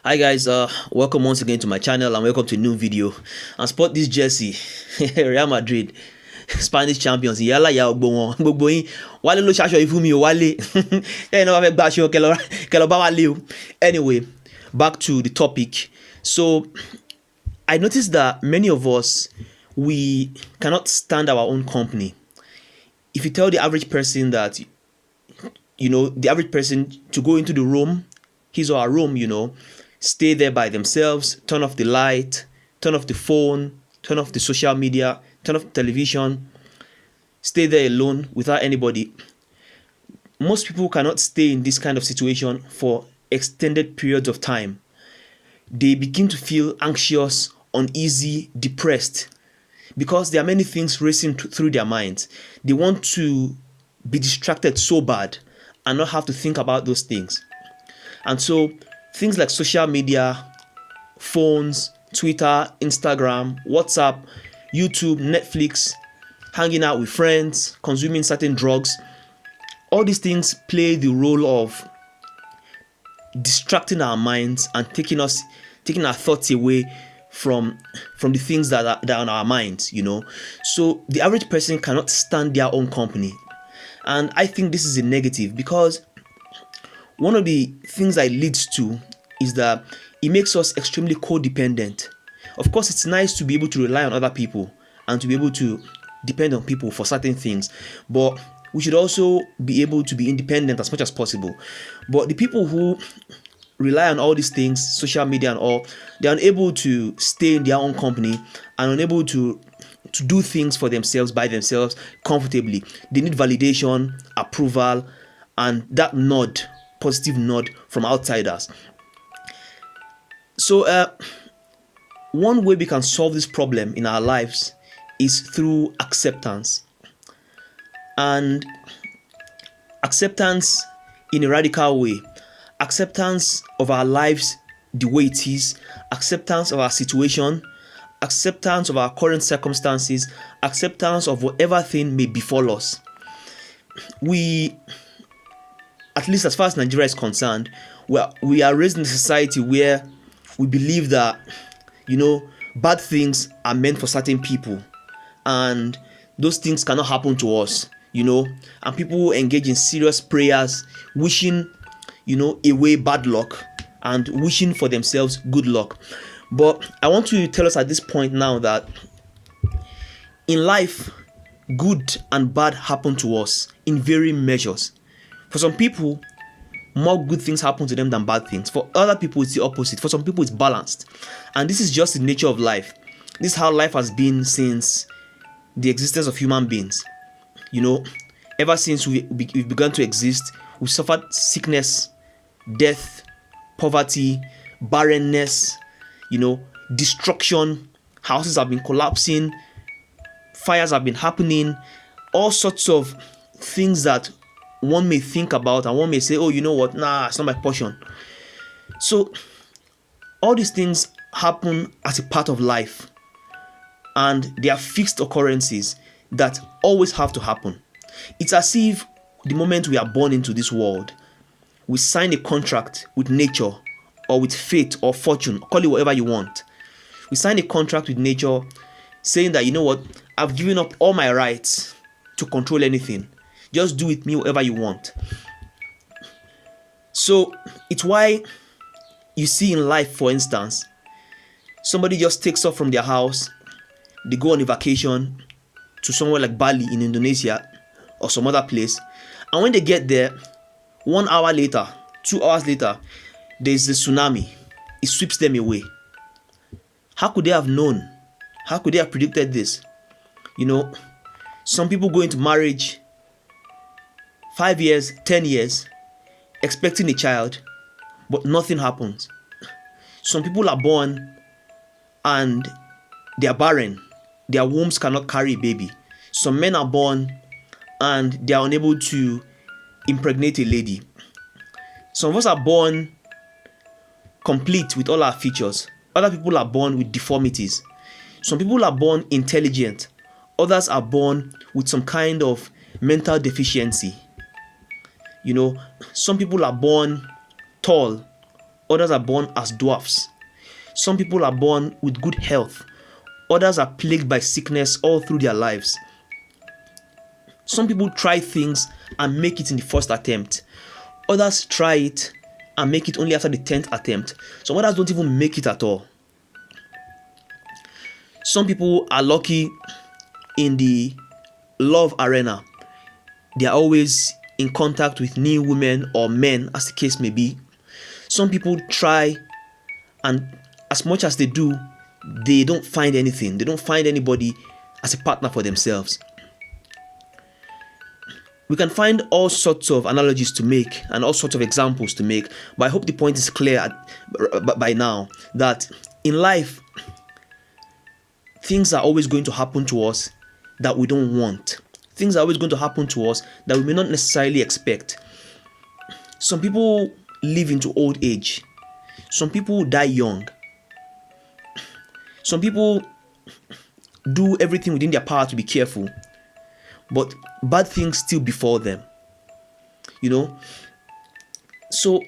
Hi guys, welcome once again to my channel and welcome to a new video. And spot this jersey, Real Madrid, Spanish champions. Yálà ya ọgbọ wọn, gbogbo yín. Wálé ló ṣaṣọ yìí fún mi o, Wálé. Tẹ́yìn náà wá fẹ́ gba aṣọ kẹlọ bá Wálé o. Anyway, back to the topic. So, I noticed that many of us, we cannot stand our own company. If you tell the average person that, the average person to go into the room, his or her room, stay there by themselves, turn off the light, turn off the phone, turn off the social media, turn off the television, stay there alone without anybody. Most people cannot stay in this kind of situation for extended periods of time. They begin to feel anxious, uneasy, depressed, because there are many things racing through their minds. They want to be distracted so bad and not have to think about those things. And so things like social media, phones, Twitter, Instagram, WhatsApp, YouTube, Netflix, hanging out with friends, consuming certain drugs, all these things play the role of distracting our minds and taking our thoughts away from the things that are on our minds, So the average person cannot stand their own company. And I think this is a negative, because one of the things that it leads to is that it makes us extremely codependent. Of course, it's nice to be able to rely on other people and to be able to depend on people for certain things, but we should also be able to be independent as much as possible. But the people who rely on all these things, social media and all, they're unable to stay in their own company and unable to do things for themselves by themselves comfortably. They need validation, approval, and that positive nod from outsiders. So one way we can solve this problem in our lives is through acceptance. And acceptance in a radical way. Acceptance of our lives the way it is, acceptance of our situation, acceptance of our current circumstances, acceptance of whatever thing may befall us. We, at least as far as Nigeria is concerned, we are raised in a society where we believe that, bad things are meant for certain people, and those things cannot happen to us, and people engage in serious prayers, wishing, away bad luck and wishing for themselves good luck. But I want to tell us at this point now that in life, good and bad happen to us in varying measures. For some people, more good things happen to them than bad things. For other people, it's the opposite. For some people, it's balanced. And this is just the nature of life. This is how life has been since the existence of human beings. Ever since we've begun to exist, we've suffered sickness, death, poverty, barrenness, destruction. Houses have been collapsing, fires have been happening, all sorts of things that one may think about and one may say, oh, you know what, nah, it's not my portion. So all these things happen as a part of life, and they are fixed occurrences that always have to happen. It's as if the moment we are born into this world, we sign a contract with nature or with fate or fortune, call it whatever you want. We sign a contract with nature saying that, I've given up all my rights to control anything. Just do with me whatever you want. So it's why you see in life, for instance, somebody just takes off from their house, they go on a vacation to somewhere like Bali in Indonesia or some other place, and when they get there, 1 hour later, 2 hours later, there's a tsunami. It sweeps them away. How could they have known? How could they have predicted this? Some people go into marriage 5 years, 10 years, expecting a child, but nothing happens. Some people are born and they are barren. Their wombs cannot carry a baby. Some men are born and they are unable to impregnate a lady. Some of us are born complete with all our features. Other people are born with deformities. Some people are born intelligent. Others are born with some kind of mental deficiency. Some people are born tall. Others are born as dwarfs. Some people are born with good health. Others are plagued by sickness all through their lives. Some people try things and make it in the first attempt. Others try it and make it only after the 10th attempt. Some others don't even make it at all. Some people are lucky in the love arena. They are always in contact with new women or men, as the case may be. Some people try, and as much as they do, they don't find anything. They don't find anybody as a partner for themselves. We can find all sorts of analogies to make and all sorts of examples to make, but I hope the point is clear by now that in life, things are always going to happen to us that we don't want. Things are always going to happen to us that we may not necessarily expect. Some people live into old age. Some people die young. Some people do everything within their power to be careful, but bad things still befall them. So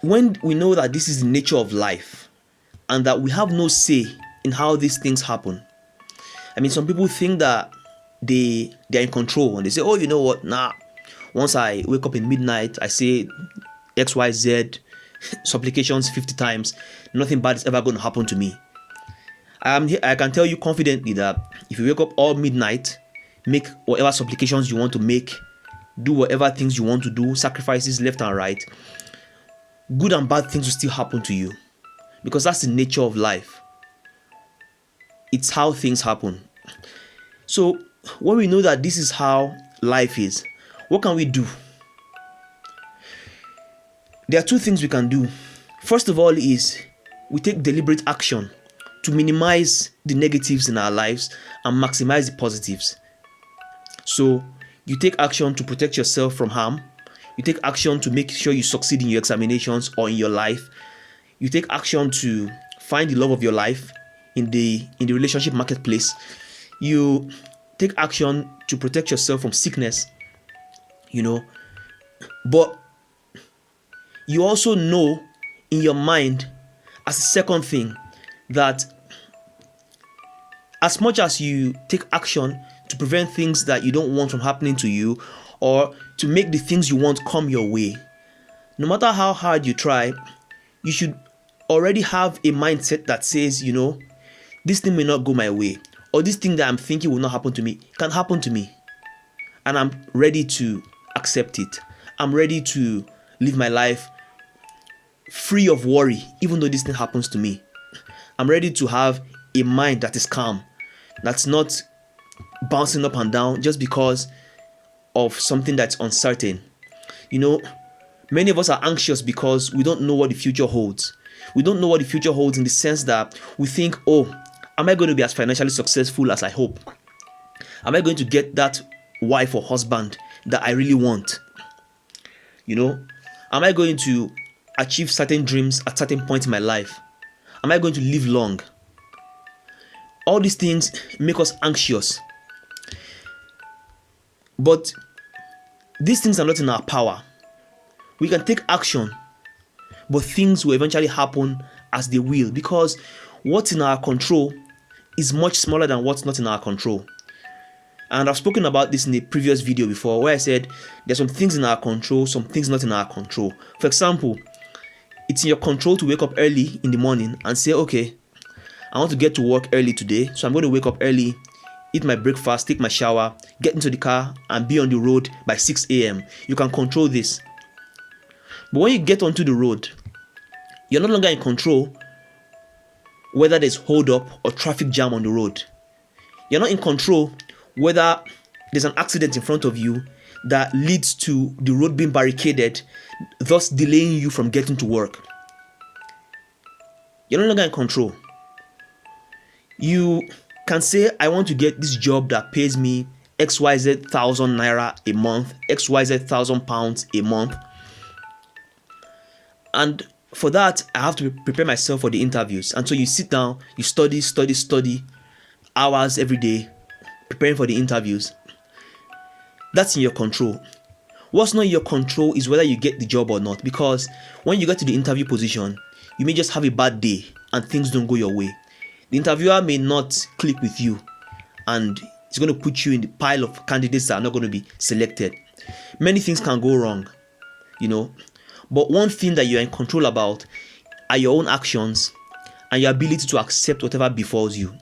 when we know that this is the nature of life and that we have no say in how these things happen, some people think that they're in control and they say, oh, you know what, once I wake up in midnight, I say XYZ supplications 50 times, nothing bad is ever going to happen to me. I can tell you confidently that if you wake up all midnight, make whatever supplications you want to make, do whatever things you want to do, sacrifices left and right, good and bad things will still happen to you, because that's the nature of life. It's how things happen. So when we know that this is how life is, what can we do? There are two things we can do. First of all is we take deliberate action to minimize the negatives in our lives and maximize the positives. So you take action to protect yourself from harm. You take action to make sure you succeed in your examinations or in your life. You take action to find the love of your life in the relationship marketplace. You take action to protect yourself from sickness, But you also know in your mind, as a second thing, that as much as you take action to prevent things that you don't want from happening to you, or to make the things you want come your way, no matter how hard you try, you should already have a mindset that says, this thing may not go my way, or this thing that I'm thinking will not happen to me can happen to me, and I'm ready to accept it. I'm ready to live my life free of worry, even though this thing happens to me. I'm ready to have a mind that is calm, that's not bouncing up and down just because of something that's uncertain. Many of us are anxious because we don't know what the future holds. We don't know what the future holds in the sense that we think, oh, am I going to be as financially successful as I hope? Am I going to get that wife or husband that I really want? Am I going to achieve certain dreams at certain points in my life? Am I going to live long? All these things make us anxious. But these things are not in our power. We can take action, but things will eventually happen as they will, because what's in our control is much smaller than what's not in our control. And I've spoken about this in a previous video before, where I said there's some things in our control, some things not in our control. For example, it's in your control to wake up early in the morning and say, okay, I want to get to work early today, so I'm going to wake up early, eat my breakfast, take my shower, get into the car, and be on the road by 6 a.m. You can control this. But when you get onto the road, you're no longer in control whether there's hold up or traffic jam on the road. You're not in control whether there's an accident in front of you that leads to the road being barricaded, thus delaying you from getting to work. You're no longer in control. You can say, I want to get this job that pays me XYZ 1,000 naira a month, XYZ 1,000 pounds a month. And for that, I have to prepare myself for the interviews. And so you sit down, you study hours every day, preparing for the interviews. That's in your control. What's not in your control is whether you get the job or not, because when you get to the interview position, You may just have a bad day and things don't go your way. The interviewer may not click with you, and it's going to put you in the pile of candidates that are not going to be selected. Many things can go wrong, but one thing that you're in control about are your own actions and your ability to accept whatever befalls you.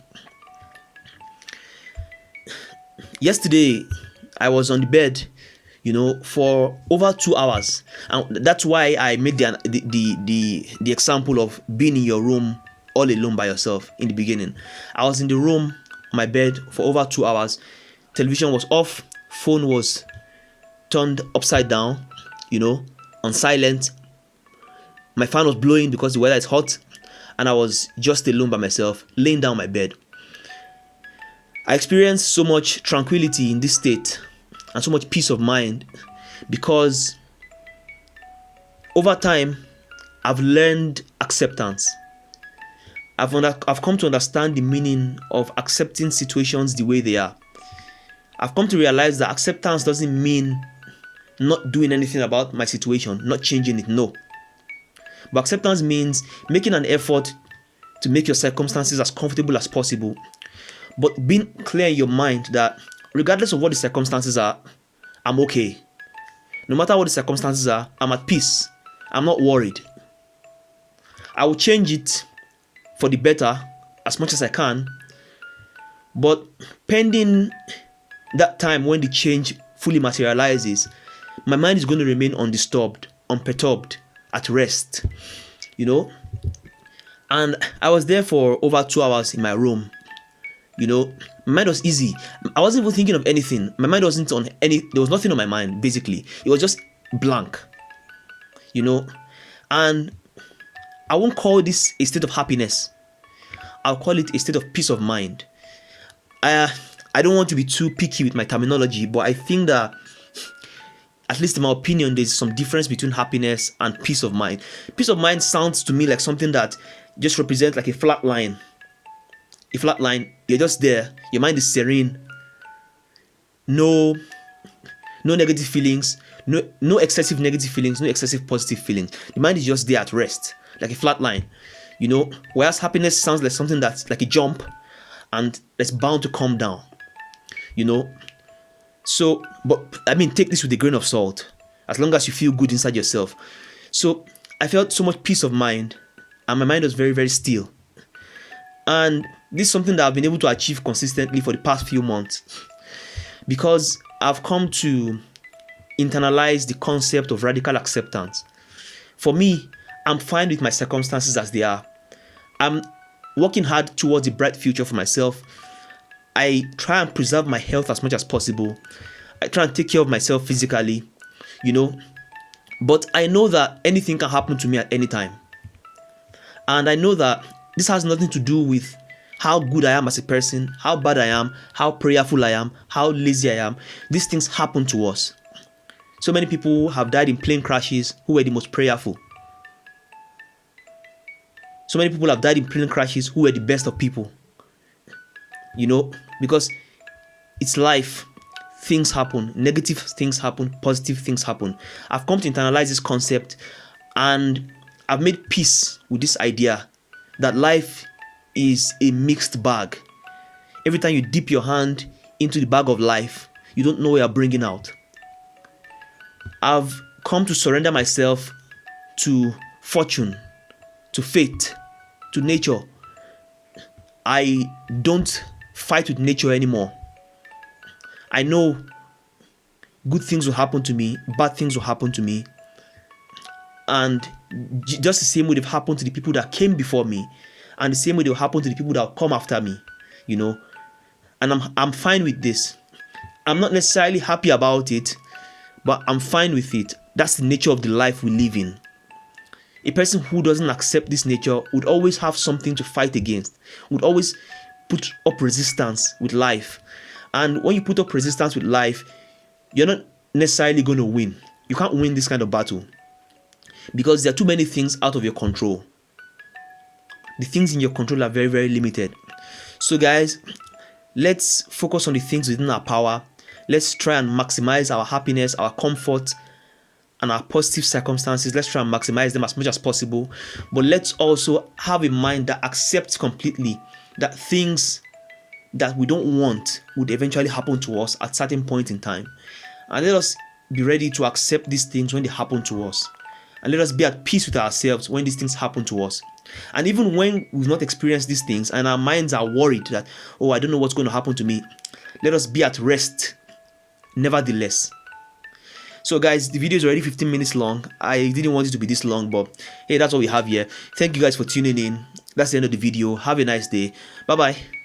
Yesterday, I was on the bed, for over 2 hours, and that's why I made the example of being in your room all alone by yourself in the beginning. I was in the room, my bed, for over 2 hours. Television was off, phone was turned upside down, on silent. My fan was blowing because the weather is hot, and I was just alone by myself, laying down my bed. I experienced so much tranquility in this state and so much peace of mind because over time I've learned acceptance. I've come to understand the meaning of accepting situations the way they are. I've come to realize that acceptance doesn't mean not doing anything about my situation, not changing it, no. But acceptance means making an effort to make your circumstances as comfortable as possible, but being clear in your mind that regardless of what the circumstances are, I'm okay. No matter what the circumstances are, I'm at peace. I'm not worried. I will change it for the better as much as I can, but pending that time when the change fully materializes, my mind is going to remain undisturbed, unperturbed, at rest, And I was there for over 2 hours in my room. My mind was easy. I wasn't even thinking of anything. My mind wasn't on there was nothing on my mind, basically. It was just blank, And I won't call this a state of happiness. I'll call it a state of peace of mind. I don't want to be too picky with my terminology, but I think that, at least in my opinion, there's some difference between happiness and peace of mind. Peace of mind sounds to me like something that just represents like a flat line. A flat line, you're just there, your mind is serene. No negative feelings, no excessive negative feelings, no excessive positive feelings. The mind is just there at rest, like a flat line. Whereas happiness sounds like something that's like a jump and that's bound to come down. So, but take this with a grain of salt, as long as you feel good inside yourself. So I felt so much peace of mind, and my mind was very, very still. And this is something that I've been able to achieve consistently for the past few months, because I've come to internalize the concept of radical acceptance. For me, I'm fine with my circumstances as they are. I'm working hard towards a bright future for myself. I try and preserve my health as much as possible. I try and take care of myself physically, But I know that anything can happen to me at any time. And I know that this has nothing to do with how good I am as a person, how bad I am, how prayerful I am, how lazy I am. These things happen to us. So many people have died in plane crashes who were the most prayerful. So many people have died in plane crashes who were the best of people. Because it's life. Things happen. Negative things happen. Positive things happen. I've come to internalize this concept, and I've made peace with this idea that life is a mixed bag. Every time you dip your hand into the bag of life, you don't know what you're bringing out. I've come to surrender myself to fortune, to fate, to nature. I don't fight with nature anymore. I know good things will happen to me, bad things will happen to me, and just the same way they've happened to the people that came before me, and the same way they'll happen to the people that will come after me, And I'm fine with this. I'm not necessarily happy about it, but I'm fine with it. That's the nature of the life we live in. A person who doesn't accept this nature would always have something to fight against, would always put up resistance with life. And when you put up resistance with life, you're not necessarily going to win. You can't win this kind of battle because there are too many things out of your control. The things in your control are very, very limited. So guys, let's focus on the things within our power. Let's try and maximize our happiness, our comfort, and our positive circumstances, let's try and maximize them as much as possible. But let's also have a mind that accepts completely that things that we don't want would eventually happen to us at certain point in time. And let us be ready to accept these things when they happen to us. And let us be at peace with ourselves when these things happen to us. And even when we've not experienced these things and our minds are worried that, oh, I don't know what's going to happen to me, let us be at rest nevertheless. So guys, the video is already 15 minutes long. I didn't want it to be this long, but hey, that's what we have here. Thank you guys for tuning in. That's the end of the video. Have a nice day. Bye bye.